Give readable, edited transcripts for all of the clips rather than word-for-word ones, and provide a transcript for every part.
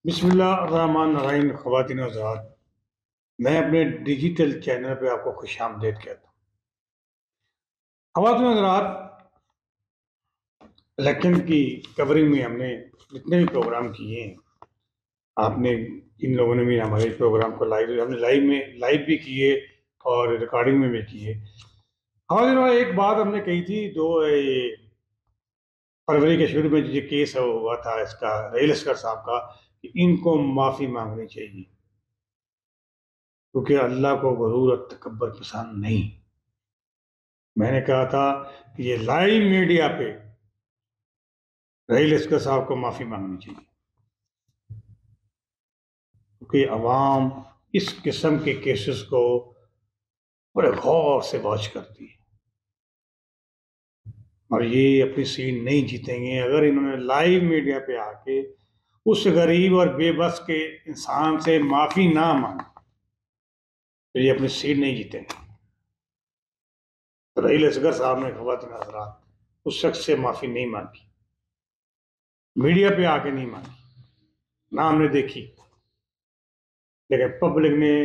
बिस्मिल्लाहिर्रहमानिर्रहीम। ख़वातीन और हज़रात, मैं अपने डिजिटल चैनल पे आपको खुशामदीद कहता हूँ। ख़वातीन और हज़रात, इलेक्शन की कवरिंग में हमने जितने भी प्रोग्राम किए हैं, आपने इन लोगों ने भी हमारे प्रोग्राम को हमने लाइव भी किए और रिकॉर्डिंग में भी किए। ख़वातीन और एक बात हमने कही थी, फरवरी के शुरू में जो केस हुआ था इसका, रहील असगर साहब का, कि इनको माफ़ी मांगनी चाहिए क्योंकि अल्लाह को गुरूर और तकब्बर पसंद नहीं। मैंने कहा था कि ये लाइव मीडिया पे रहील असगर साहब को माफ़ी मांगनी चाहिए क्योंकि अवाम इस किस्म के केसेस को बड़े गौर से वॉच करती है और ये अपनी सीट नहीं जीतेंगे अगर इन्होंने लाइव मीडिया पे आके उस गरीब और बेबस के इंसान से माफ़ी ना मांगे तो ये अपनी सीट नहीं जीतेंगे। तो रहील असगर साहब ने ख़वातीन हज़रात उस शख्स से माफ़ी नहीं मांगी, मीडिया पे आके नहीं मांगी, ना हमने देखी, लेकिन पब्लिक ने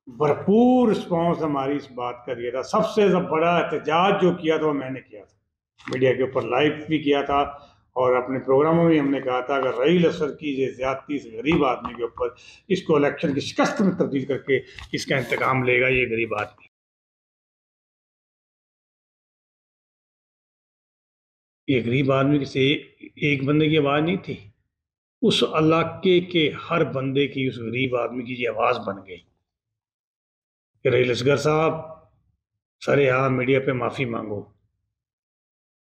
भरपूर रिस्पॉन्स हमारी इस बात का दिया था। सबसे बड़ा एहतजाज जो किया था वो मैंने किया था, मीडिया के ऊपर लाइव भी किया था और अपने प्रोग्रामों में हमने कहा था अगर रहील असगर की ये ज्यादती इस गरीब आदमी के ऊपर, इसको इलेक्शन की शिकस्त में तब्दील करके इसका इंतकाम लेगा ये गरीब आदमी। ये गरीब आदमी किसी एक बंदे की आवाज़ नहीं थी, उस इलाके के हर बंदे की, उस गरीब आदमी की ये आवाज़ बन गई कि रहील असगर साहब सरेआम मीडिया पे माफ़ी मांगो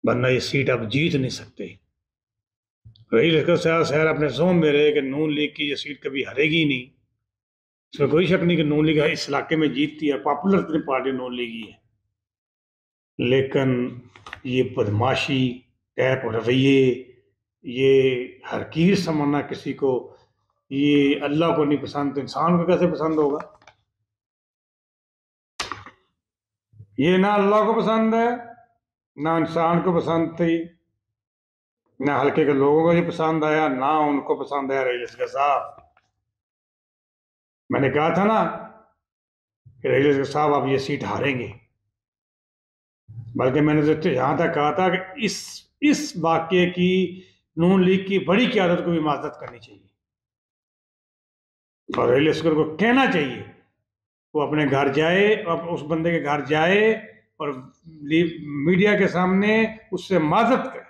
वरना ये सीट आप जीत नहीं सकते। रहील असगर साहब शहर अपने जोम में रहे कि नून लीग की ये सीट कभी हारेगी ही नहीं, इसमें कोई शक नहीं कि नून लीग इस इलाके में जीतती है, पॉपुलर इतनी पार्टी नून लीग ही है। लेकिन ये बदमाशी, टैप रवैये, ये हरकीर समझना किसी को, ये अल्लाह को नहीं पसंद तो इंसान को कैसे पसंद होगा? ये ना अल्लाह को पसंद है, ना इंसान को पसंद थी, ना हल्के के लोगों को ये पसंद आया, ना उनको पसंद आया रहील असगर साहब। मैंने कहा था ना कि रहील असगर साहब आप ये सीट हारेंगे, बल्कि मैंने तो यहाँ तक कहा था कि इस वाक्य की नून लीग की बड़ी क़यादत को भी माजरत करनी चाहिए और रहील असगर को कहना चाहिए वो अपने घर जाए, अब उस बंदे के घर जाए और मीडिया के सामने उससे माजरत करे,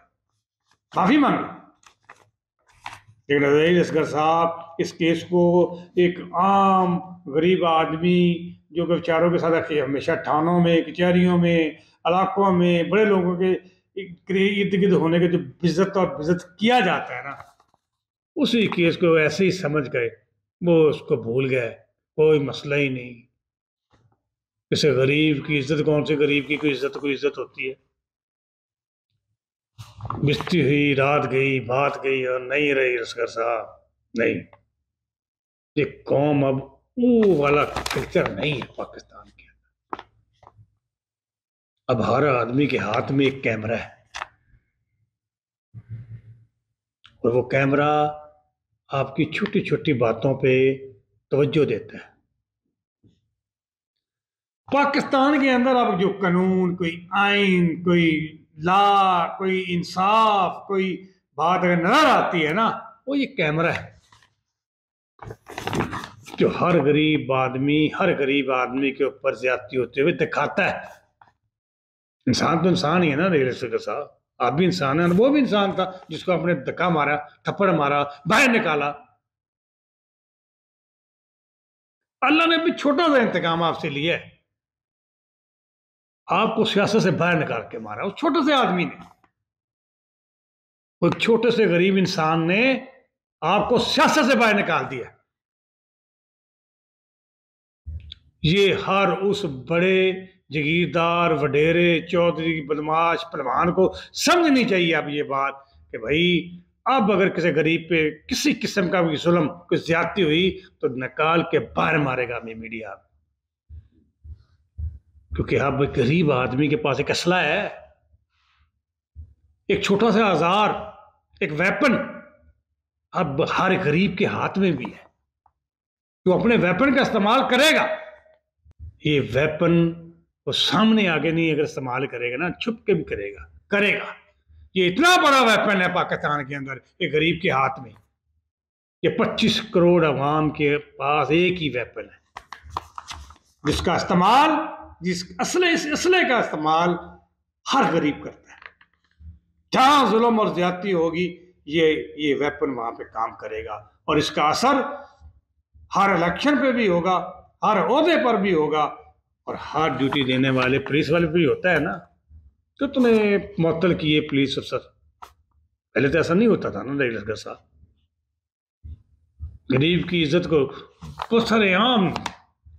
माफी मांगे। लेकिन रहील असगर साहब इस केस को एक आम गरीब आदमी जो कि बेचारों के साथ हमेशा थानों में, कचहरियों में, इलाकों में बड़े लोगों के इर्द गिर्द होने के जो इज्जत और बेइज्जत किया जाता है ना, उसी केस को ऐसे ही समझ गए, वो उसको भूल गए, कोई मसला ही नहीं। किसी गरीब की इज्जत, कौन से गरीब की कोई इज्जत होती है? बिस्ती हुई, रात गई, बात गई और नहीं रही असगर साहब, नहीं। ये कौम अब वो वाला कल्चर नहीं है पाकिस्तान के। अब हर आदमी के हाथ में एक कैमरा है और वो कैमरा आपकी छोटी छोटी बातों पे तवज्जो देता है। पाकिस्तान के अंदर अब जो कानून, कोई आइन, कोई ला, कोई इंसाफ, कोई बात अगर नजर आती है ना, वो ये कैमरा है जो हर गरीब आदमी के ऊपर ज्यादती होते हुए दिखाता है। इंसान तो इंसान ही है ना रहील असगर साहब, आप भी इंसान है, वो भी इंसान था जिसको आपने धक्का मारा, थप्पड़ मारा, बाहर निकाला। अल्लाह ने भी छोटा सा इंतकाम आपसे लिया है, आपको सियासत से बाहर निकाल के मारा उस छोटे से आदमी ने, उस छोटे से गरीब इंसान ने आपको सियासत से बाहर निकाल दिया। ये हर उस बड़े जगीरदार, वडेरे, चौधरी, बदमाश, पहलवान को समझनी चाहिए अब ये बात कि भाई अब अगर किसी गरीब पे किसी किस्म का भी जुल्म, कोई ज्यादती हुई तो निकाल के बाहर मारेगा हमें मीडिया, क्योंकि अब गरीब आदमी के पास एक असला है, एक छोटा सा औजार, एक वेपन अब हर गरीब के हाथ में भी है, जो अपने वेपन का इस्तेमाल करेगा, ये वेपन वो सामने आगे नहीं अगर इस्तेमाल करेगा ना, छुप के भी करेगा। ये इतना बड़ा वेपन है पाकिस्तान के अंदर, ये गरीब के हाथ में। ये 25 करोड़ अवाम के पास एक ही वेपन है, जिसका इस्तेमाल, इस असले का इस्तेमाल हर गरीब करता है। जहां जुल्म और ज्यादती होगी, ये वेपन वहां पे काम करेगा, और इसका असर हर इलेक्शन पे भी होगा, हर ओहदे पर भी होगा, और हर ड्यूटी देने वाले पुलिस वाले भी होता है ना। कितने मुअत्तल किए पुलिस अफसर, पहले तो ऐसा नहीं होता था ना असगर साहब। गरीब की इज्जत को सरेआम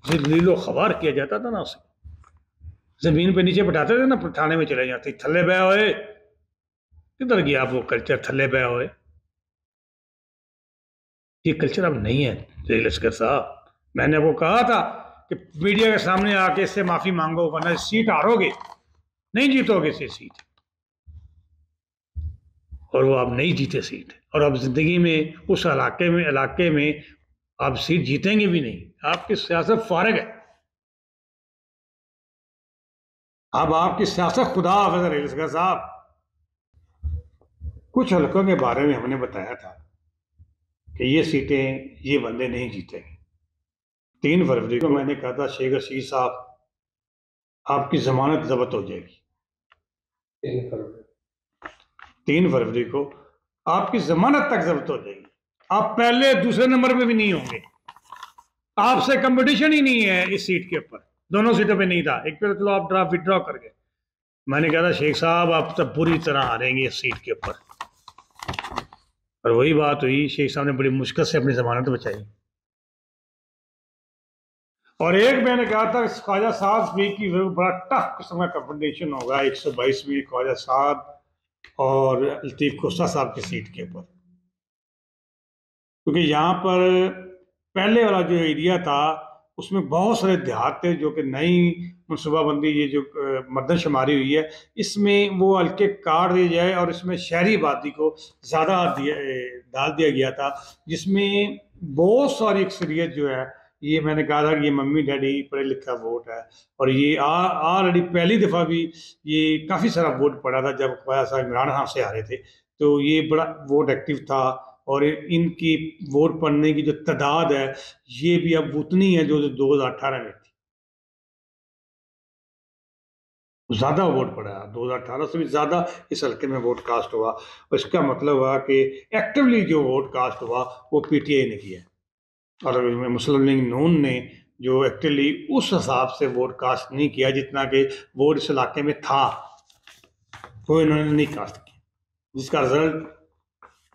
लीलो खबार किया जाता था ना, उसे जमीन पे नीचे बैठाते थे ना, थाने में चले जाते, थल्ले बह होए, किधर गया वो कल्चर, थल्ले बह होए। ये कल्चर अब नहीं है असगर साहब। मैंने वो कहा था कि मीडिया के सामने आके इससे माफी मांगो, वरना सीट हारोगे, नहीं जीतोगे इसे सीट। और वो आप नहीं जीते सीट, और अब जिंदगी में उस इलाके में आप सीट जीतेंगे भी नहीं। आपकी सियासत फारिग है, अब आपकी सियासत खुदा हाफिज़ असगर साहब। कुछ हलकों के बारे में हमने बताया था कि ये सीटें ये बंदे नहीं जीतेंगे। 3 फरवरी को मैंने कहा था, शेख रशीद साहब आपकी जमानत जब्त हो जाएगी। 3 फरवरी को आपकी जमानत तक जब्त हो जाएगी। आप पहले दूसरे नंबर पे भी नहीं होंगे, आपसे कंपटीशन ही नहीं है इस सीट के ऊपर। दोनों सीटों पे नहीं था, एक पे चलो आप ड्राफ्ट विड्रॉ कर गए। मैंने कहा था शेख साहब आप तो बुरी तरह हारेंगे इस सीट के ऊपर, और वही बात हुई। शेख साहब ने बड़ी मुश्किल से अपनी जमानत बचाई। और एक मैंने कहा था ख्वाजा साद भी की बड़ा टफ किस्म का कंपटीशन होगा 122 में ख्वाजा साद और लतीफ़ खोसा साहब की सीट के ऊपर, क्योंकि यहाँ पर पहले वाला जो एरिया था उसमें बहुत सारे देहात थे, जो कि नई मनसूबाबंदी ये जो मर्दमशुमारी हुई है, इसमें वो हल्के काट दिए जाए और इसमें शहरी आबादी को ज़्यादा डाल दिया गया था, जिसमें बहुत सारी अक्सरियत जो है, ये मैंने कहा था कि ये मम्मी डैडी पढ़े लिखा वोट है। और ये ऑलरेडी पहली दफ़ा भी ये काफ़ी सारा वोट पड़ा था जब ख्वाजा साहब इमरान खान से हारे थे, तो ये बड़ा वोट एक्टिव था। और इनकी वोट पड़ने की जो तादाद है, ये भी अब उतनी है जो 2018 में थी। ज़्यादा वोट पड़ा, 2018 से भी ज़्यादा इस हल्के में वोट कास्ट हुआ। और इसका मतलब हुआ कि एक्टिवली जो वोट कास्ट हुआ वो पीटीआई ने किया, और मुस्लिम लीग नून ने जो एक्टिवली उस हिसाब से वोट कास्ट नहीं किया जितना कि वोट इस इलाके में था, वो इन्होंने नहीं कास्ट किया, जिसका रिजल्ट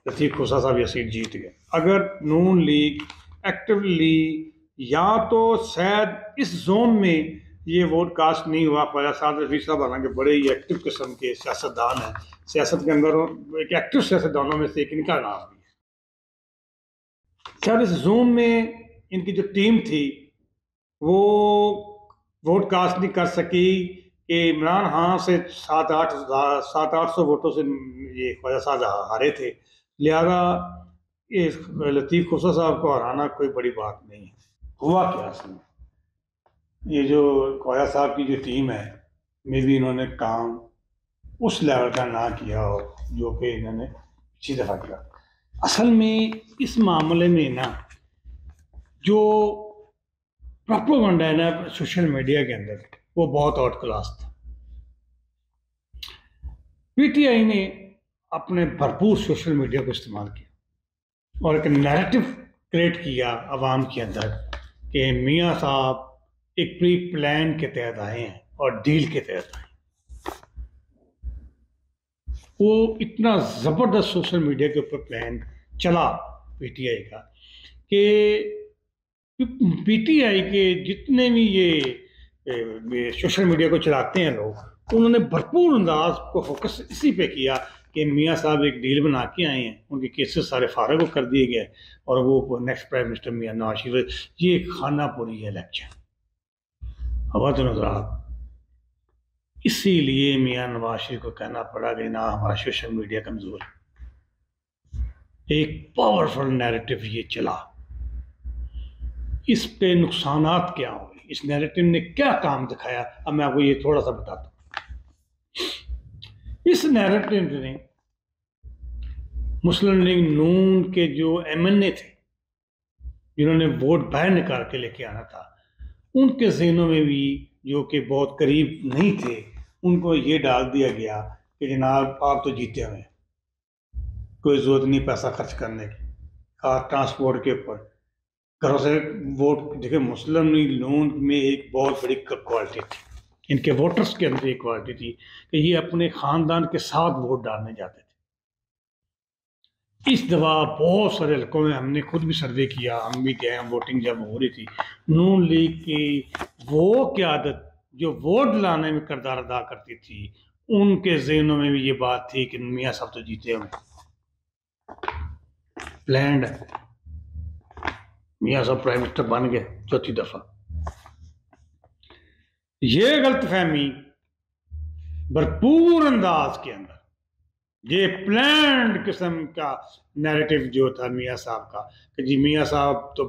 लतीफ़ खोसा साहब ये सीट जीत गए। अगर नून लीग एक्टिवली, या तो शायद इस जोन में ये वोट कास्ट नहीं हुआ। ख्वाजा साद रफीक साहब हालांकि बड़े ही एक्टिव किस्म के सियासतदान हैं, सियासत के अंदर एक एक्टिव सियासतदानों में से एक इनका नाम भी है। शायद इस जोन में इनकी जो टीम थी वो वोट कास्ट नहीं कर सकी कि इमरान खान से 700-800 वोटों से ये ख्वाजा साद हारे थे, लिहाजा इस लतीफ़ खोसा साहब को हराना कोई बड़ी बात नहीं है। हुआ क्या असल में, ये जो ख्वाजा साहब की जो टीम है, मे भी इन्होंने काम उस लेवल का ना किया हो जो कि इन्होंने पिछली दफ़ा किया। असल में इस मामले में ना जो प्रोपेगेंडा है ना सोशल मीडिया के अंदर, वो बहुत आउट क्लास था। पीटीआई ने अपने भरपूर सोशल मीडिया को इस्तेमाल किया और एक नैरेटिव क्रिएट किया आवाम के अंदर कि मियाँ साहब एक प्री प्लान के तहत आए हैं और डील के तहत आए। वो इतना ज़बरदस्त सोशल मीडिया के ऊपर प्लान चला पीटीआई का कि पीटीआई के जितने भी ये सोशल मीडिया को चलाते हैं लोग, उन्होंने भरपूर अंदाज को फोकस इसी पे किया कि मियाँ साहब एक डील बना के आए हैं, उनके केसेस सारे फारग कर दिए गए और वो नेक्स्ट प्राइम मिनिस्टर मियाँ नवाज शरीफ। ये खाना पूरी है इलेक्शन, हवा तो नजर आ। इसीलिए मियाँ नवाज शरीफ को कहना पड़ा कि ना हमारा सोशल मीडिया कमज़ोर है। एक पावरफुल नैरेटिव ये चला। इस पे नुकसानात क्या हुए, इस नैरेटिव ने क्या काम दिखाया, अब मैं आपको ये थोड़ा सा बताता हूँ। इस नैरेटिव ने मुस्लिम लीग नून के जो एमएनए थे जिन्होंने वोट बाहर निकाल के लेके आना था, उनके जहनों में भी, जो कि बहुत करीब नहीं थे, उनको ये डाल दिया गया कि जनाब आप तो जीते हुए, कोई जरूरत नहीं पैसा खर्च करने की, कार ट्रांसपोर्ट के ऊपर, घरों से वोट। देखिए, मुस्लिम लीग नून में एक बहुत बड़ी क्वालिटी थी, इनके वोटर्स के अंदर एक क्वालिटी थी कि ये अपने खानदान के साथ वोट डालने जाते थे। इस दफा बहुत सारे इलाकों में हमने खुद भी सर्वे किया, हम भी गए, वोटिंग जब हो रही थी, नून लीग की वो क़यादत जो वोट लाने में किरदार अदा करती थी, उनके जहनों में भी ये बात थी कि मियाँ साहब तो जीते हुए, प्लैंड मियाँ साहब प्राइम मिनिस्टर बन गए चौथी दफा। ये गलतफहमी भरपूर अंदाज के अंदर, ये प्लान्ड किस्म का नैरेटिव जो था मियाँ साहब का कि जी मियाँ साहब तो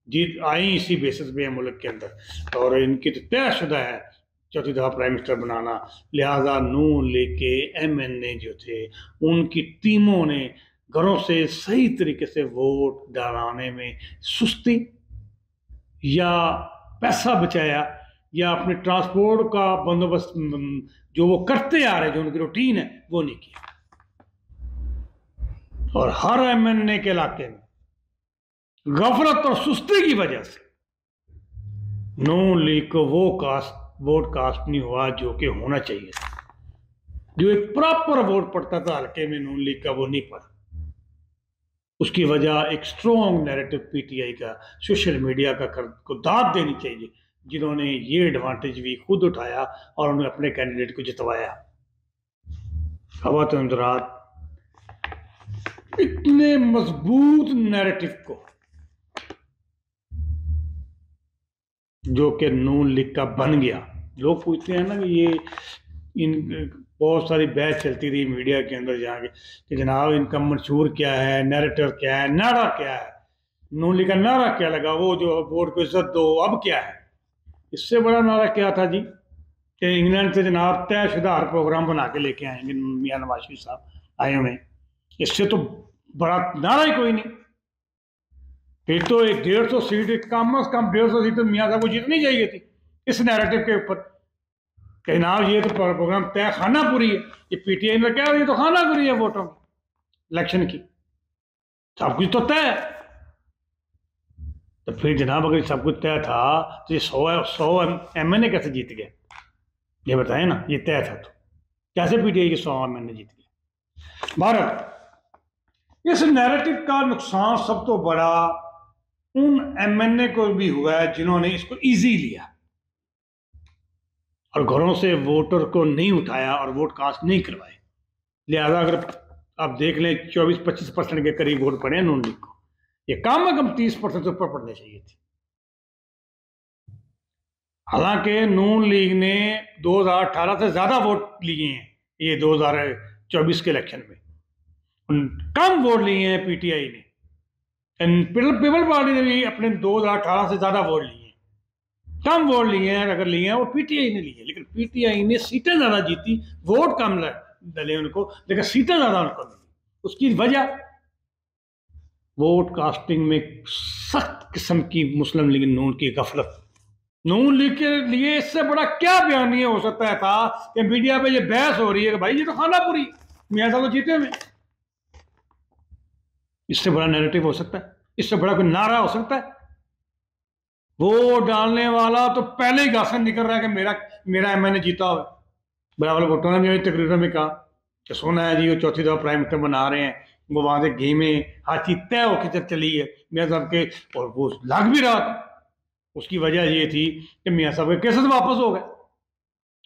जीत आई इसी बेसिस पे मुल्क के अंदर, और इनकी तो तयशुदा है चौथी दफा प्राइम मिनिस्टर बनाना, लिहाजा नून लीग के एमएनए जो थे उनकी टीमों ने घरों से सही तरीके से वोट डालाने में सुस्ती या पैसा बचाया या अपने ट्रांसपोर्ट का बंदोबस्त जो वो करते आ रहे, जो उनकी रूटीन है, वो नहीं किया। और हर एमएनए के इलाके में गफलत और सुस्ती की वजह से नून लीग को वो वोट कास्ट नहीं हुआ जो कि होना चाहिए था। जो एक प्रॉपर वोट पड़ता था हल्के में नून लीग का, वो नहीं पड़ा। उसकी वजह एक स्ट्रॉन्ग नैरेटिव पीटीआई का, सोशल मीडिया का को दाद देनी चाहिए, जिन्होंने ये एडवांटेज भी खुद उठाया और उन्होंने अपने कैंडिडेट को जितवाया। खवातीन हज़रात, इतने मजबूत नैरेटिव को जो कि नून लीग का बन गया, लोग पूछते हैं ना कि ये इन बहुत सारी बहस चलती रही मीडिया के अंदर जाके कि जनाब इनका मंशूर क्या है, नैरेटिव क्या है, नारा क्या है, नून लीग का नारा क्या लगा, वो जो वोट को इज्जत दो, अब क्या है। इससे बड़ा नारा क्या था जी कि इंग्लैंड से जनाब तयशुदा प्रोग्राम बना के लेके आएंगे मियाँ नवाज शरीफ साहब आए हुए, इससे तो बड़ा नारा ही कोई नहीं। फिर तो एक 150 सीट, कम से कम 150 सीट तो मियाँ साहब को जीतनी चाहिए थी इस नैरेटिव के ऊपर कि जनाब ये तो प्रोग्राम तय खानापुरी है। ये पीटीआई ने क्या, ये तो खानापुरी है वोटों की, इलेक्शन की, सब कुछ तो तय है। तो फिर जनाब अगर सब कुछ तय था तो ये 100 एमएनए कैसे जीत गए, ये बताएं ना। ये तय था तो कैसे पीटीआई के 100 एमएनए जीत गए। भारत, इस नैरेटिव का नुकसान सब तो बड़ा उन एमएनए को भी हुआ है जिन्होंने इसको इजी लिया और घरों से वोटर को नहीं उठाया और वोट कास्ट नहीं करवाए। लिहाजा अगर आप देख लें 24-25% के करीब वोट पड़े हैं नून लीग को, ये कम से कम 30% से ऊपर पड़ने चाहिए थे। हालांकि नून लीग ने 2018 से ज्यादा वोट लिए हैं ये 2024 के इलेक्शन में, कम वोट लिए हैं पीटीआई ने, पीपल पार्टी ने भी अपने 2018 से ज्यादा वोट लिए, कम वोट लिए हैं अगर लिए हैं वो पीटीआई ने लिए, लेकिन पीटीआई ने सीटें ज्यादा जीती, वोट कम डले उनको, लेकिन सीटें ज्यादा उनको मिली। उसकी वजह वोट कास्टिंग में सख्त किस्म की मुस्लिम लीग नून की गफलत। नून लीग के लिए इससे बड़ा क्या बयान नहीं हो सकता था कि मीडिया पे ये बहस हो रही है कि भाई ये तो खानापुरी, मियाँ साहब तो जीते हुए। इससे बड़ा नैरेटिव हो सकता है, इससे बड़ा कोई नारा हो सकता है। वो डालने वाला तो पहले ही घासन निकल रहा है कि मेरा एमएनए जीता हुआ। बराबर भुट्टो ने भी तकरीर में कहा कि सुना है जी वो चौथी दफा प्राइम मिनिस्टर बना रहे हैं, वो वहां से घी में हर चीज तय होकर चली है मियाँ साहब के, और वो लग भी रहा था। उसकी वजह ये थी कि मियाँ साहब के केसेस वापस हो गए,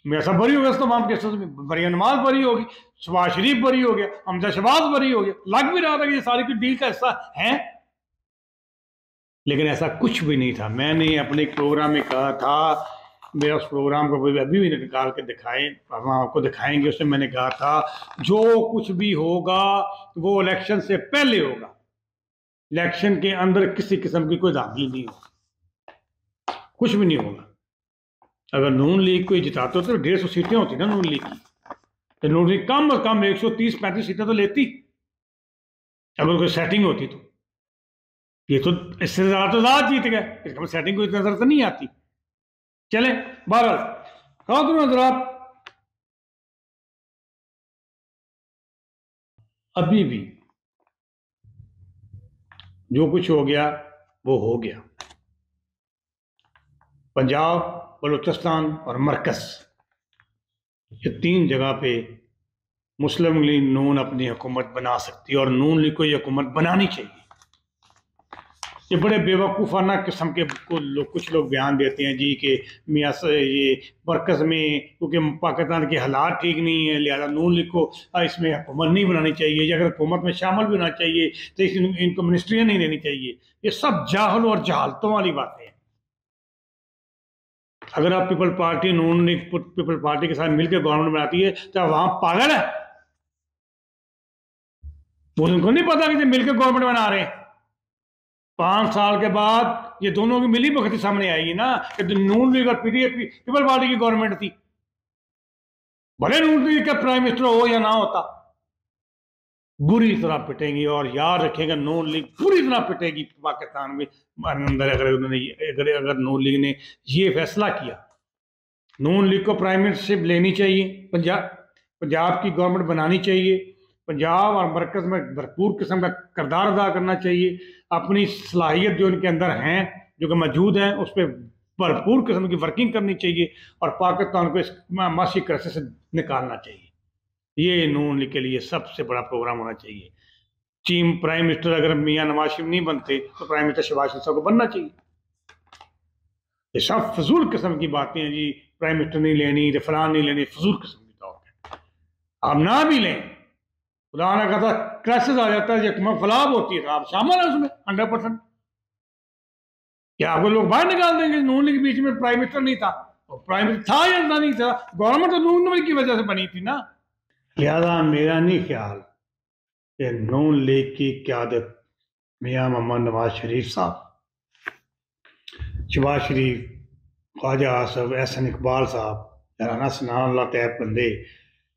मियाँ साहब बरी हो गए तमाम केसेस में, मरियम नवाज बरी होगी, शहबाज शरीफ बरी हो गया, हमजा शहबाज बरी हो गया। लग भी रहा था कि ये सारी की डील का हिस्सा है, लेकिन ऐसा कुछ भी नहीं था। मैंने अपने प्रोग्राम में कहा था मेरा उस प्रोग्राम को अभी भी निकाल के दिखाएं, हम आपको दिखाएंगे। उसमें मैंने कहा था जो कुछ भी होगा वो इलेक्शन से पहले होगा, इलेक्शन के अंदर किसी किस्म की कोई धांधली नहीं होगी, कुछ भी नहीं होगा। अगर नून लीग को जिताते हो तो 150 सीटें होती ना नून लीग की, तो नून लीग कम अज कम 130-135 सीटें तो लेती अगर कोई सेटिंग होती तो। ये तो इससे ज्यादा तो ज्यादा जीत गए, इसका सेटिंग कोई नजर तो नहीं आती। चले बहरहाल कहा तुम हजरात, अभी भी जो कुछ हो गया वो हो गया। पंजाब, बलूचिस्तान और मरकज, ये 3 जगह पे मुस्लिम लीग नून अपनी हुकूमत बना सकती है और नून लीग को ये हुकूमत बनानी चाहिए। ये बड़े बेवकूफ़ाना किस्म के कुछ लोग बयान देते हैं जी कि मियाँ ये मरकज़ में क्योंकि पाकिस्तान के हालात ठीक नहीं है लिहाजा नून लीग को इसमें हुकूमत नहीं बनानी चाहिए, या अगर हुकूमत में शामिल भी होना चाहिए तो इनको मिनिस्ट्रियाँ नहीं देनी चाहिए। ये सब जाहल और जहालतों वाली बातें हैं। अगर आप पीपल पार्टी नून लीग पीपल पार्टी के साथ मिलकर गवर्नमेंट बनाती है तो वहां पागल है, वो उनको नहीं पता कि मिलकर गवर्नमेंट बना रहे हैं। 5 साल के बाद ये दोनों की मिली भगती सामने आएगी ना कि नून लीग और पीपल पार्टी की गवर्नमेंट थी, भले नून लीग का प्राइम मिनिस्टर हो या ना होता, बुरी तरह पिटेंगी। और याद रखेगा नून लीग पूरी तरह पिटेगी पाकिस्तान में अंदर। अगर नून लीग ने ये फैसला किया, नून लीग को प्राइम मिनिस्टरशिप लेनी चाहिए, पंजाब की गवर्नमेंट बनानी चाहिए, पंजाब और मरकज में भरपूर किस्म का किरदार अदा करना चाहिए, अपनी सलाहियत जो इनके अंदर हैं जो कि मौजूद हैं उस पर भरपूर किस्म की वर्किंग करनी चाहिए और पाकिस्तान को इस माशी क्राइसिस से निकालना चाहिए। ये नून लीग के लिए सबसे बड़ा प्रोग्राम होना चाहिए। चीफ प्राइम मिनिस्टर अगर मियाँ नवाज शरीफ नहीं बनते तो प्राइम मिनिस्टर शहबाज शरीफ साहब को बनना चाहिए। ये सब फजूल किस्म की बातें हैं जी, प्राइम मिनिस्टर नहीं लेनी, फलान नहीं लेनी, फजूल किस्म की बात है। आप ना भी लें, खुदा ने कहा था क्राइसिस आ जाता है जब फलाब होती है तो आप शामिल है उसमें 100%। क्या आपको लोग बाहर निकाल देंगे? नून लीग के बीच में प्राइम मिनिस्टर नहीं था, और प्राइम मिनिस्टर था या नहीं था, गवर्नमेंट तो नून लीग की वजह से बनी थी ना। लिहाजा मेरा नहीं ख्याल कि नून लीग की क़यादत मियाँ मोहम्मद नवाज शरीफ साहब, शहबाज शरीफ, ख्वाजा आसफ, एहसन इकबाल साहब, राना सनाउल्लाह तैयब बंदे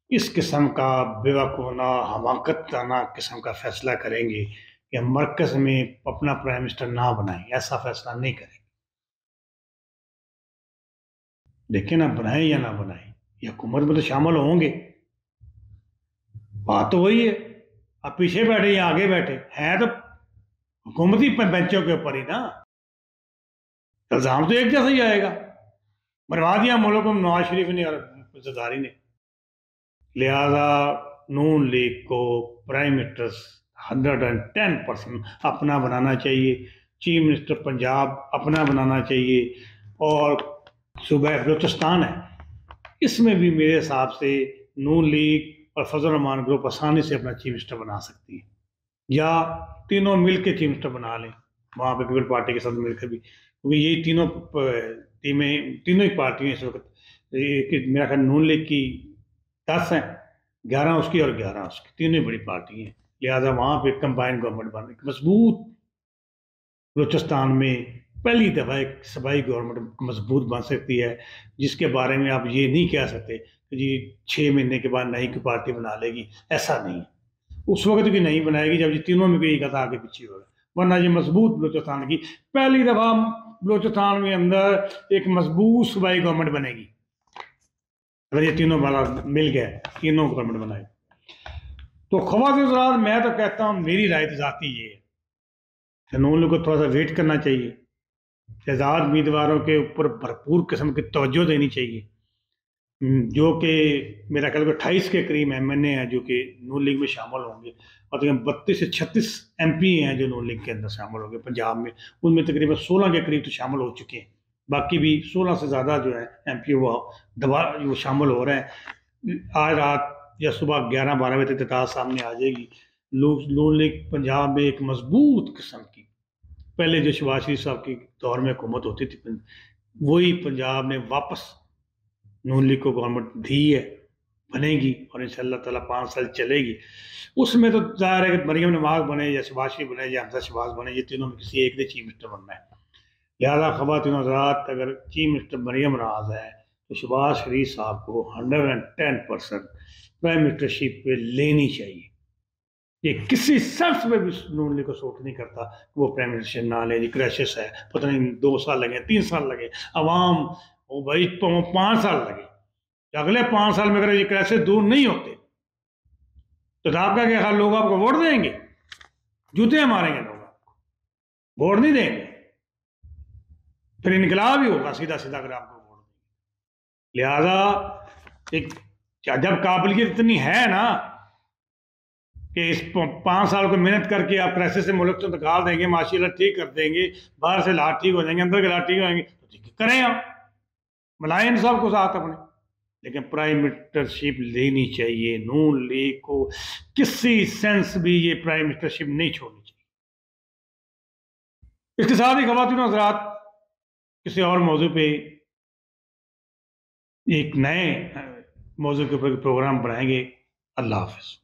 इस किस्म का बेवकूफ़ाना हमाकताना किस्म का फैसला करेंगे कि हम मरकज़ में अपना प्राइम मिनिस्टर ना बनाएं, ऐसा फैसला नहीं करेंगे। लेकिन आप बनाएं या ना बनाएं, ये हुकूमत में तो शामिल होंगे, बात तो वही है। आप पीछे बैठे या आगे बैठे हैं तो हुकूमती बेंचों के ऊपर ही ना, इल्ज़ाम तो एक जैसा ही आएगा। बर्बाद दिया मुल्क को नवाज शरीफ ने और ज़रदारी ने। लिहाजा नून लीग को प्राइम मिनिस्टर 110% अपना बनाना चाहिए, चीफ मिनिस्टर पंजाब अपना बनाना चाहिए, और सूबा बलूचिस्तान है इसमें भी मेरे हिसाब से नून लीग और फजल रहमान ग्रुप आसानी से अपना चीफ मिनिस्टर बना सकती है, या तीनों मिल के चीफ मिनिस्टर बना लें वहाँ पे पीपल पार्टी के साथ मिलकर भी, क्योंकि ये तीनों टीमें तीनों ही पार्टियाँ इस वक्त मेरा ख्याल नून लीग की 10 हैं, 11 उसकी और 11 उसकी, तीनों ही बड़ी पार्टी हैं। लिहाजा वहाँ पे कंबाइंड गवर्नमेंट बन मजबूत, बलूचिस्तान में पहली दफ़ा एक सूबाई गवर्नमेंट मजबूत बन सकती है, जिसके बारे में आप ये नहीं कह सकते कि जी 6 महीने के बाद नई की पार्टी बना लेगी, ऐसा नहीं है। उस वक्त भी नहीं बनाएगी जब ये तीनों में कोई कथा आगे पीछे होगा, वरना ये मजबूत बलूचिस्तान की पहली दफ़ा बलूचिस्तान में अंदर एक मजबूत सूबाई गवर्नमेंट बनेगी अगर ये तीनों वाला मिल गया, तीनों गवर्नमेंट बनाए। तो ख़वातीन मैं तो कहता हूँ, मेरी राय तो ज़ाती ये है कि नून लीग को थोड़ा सा वेट करना चाहिए, शहजाद उम्मीदवारों के ऊपर भरपूर किस्म की तवज्जो देनी चाहिए, जो कि मेरा ख्याल 28 के करीब MNA हैं जो कि नून लीग में शामिल होंगे, और तकरीबन 32 से 36 MP हैं जो नून लीग के अंदर शामिल होंगे पंजाब में, उनमें तकरीबन 16 के करीब तो शामिल हो चुके हैं, बाकी भी 16 से ज़्यादा जो है MP वो शामिल हो रहे हैं। आज रात या सुबह 11-12 बजे तक तादाद सामने आ जाएगी। नून लीग पंजाब में एक मजबूत किस्म की, पहले जो शहबाज शरीफ साहब की दौर में हुकूमत होती थी वही पंजाब ने वापस नून लीग को गवर्नमेंट दी है, बनेगी और इंशाअल्लाह ताला 5 साल चलेगी। उसमें तो जाहिर है कि मरियम नवाज बने या शहबाज शरीफ बने या हमजा शहबाज बने, ये तीनों में किसी एक ने चीफ मिनिस्टर बनना है। लिहाजा ख़वातीन हज़रात, अगर चीफ मिनिस्टर मरियम नवाज है तो शहबाज शरीफ साहब को 110% प्राइम मिनिस्टरशिप पे लेनी चाहिए। ये किसी सेंस में भी नून लीग को सूट नहीं करता कि वो प्राइम मिनिस्टर ना ले। क्राइसिस है, पता नहीं 2 साल लगे, 3 साल लगे, अवाम वो भाई 5 साल लगे, अगले 5 साल में अगर ये क्राइसिस दूर नहीं होते तो आपका क्या ख्याल, लोग आपको वोट देंगे? जूते मारेंगे लोग आपको, वोट नहीं देंगे, फिर इनकलाब ही होगा सीधा सीधा अगर आपको वोट देंगे। लिहाजा एक जब काबिलियत इतनी है ना कि इस 5 साल को मेहनत करके आप क्राइसिस से मुल्क से निकाल देंगे, माशाल्लाह ठीक कर देंगे, बाहर से हालात ठीक हो जाएंगे, अंदर के हालात ठीक हो जाएंगे, तो करें आप, मिलाएं इन सबको साथ अपने। लेकिन प्राइम मिनिस्टरशिप लेनी चाहिए, नून लीग को किसी सेंस भी ये प्राइम मिनिस्टरशिप नहीं छोड़नी चाहिए। इसके साथ ही ख़वातीन हज़रात, किसी और मौजू पे एक नए मौजू के ऊपर प्रोग्राम बनाएंगे। अल्लाह हाफ़िज़।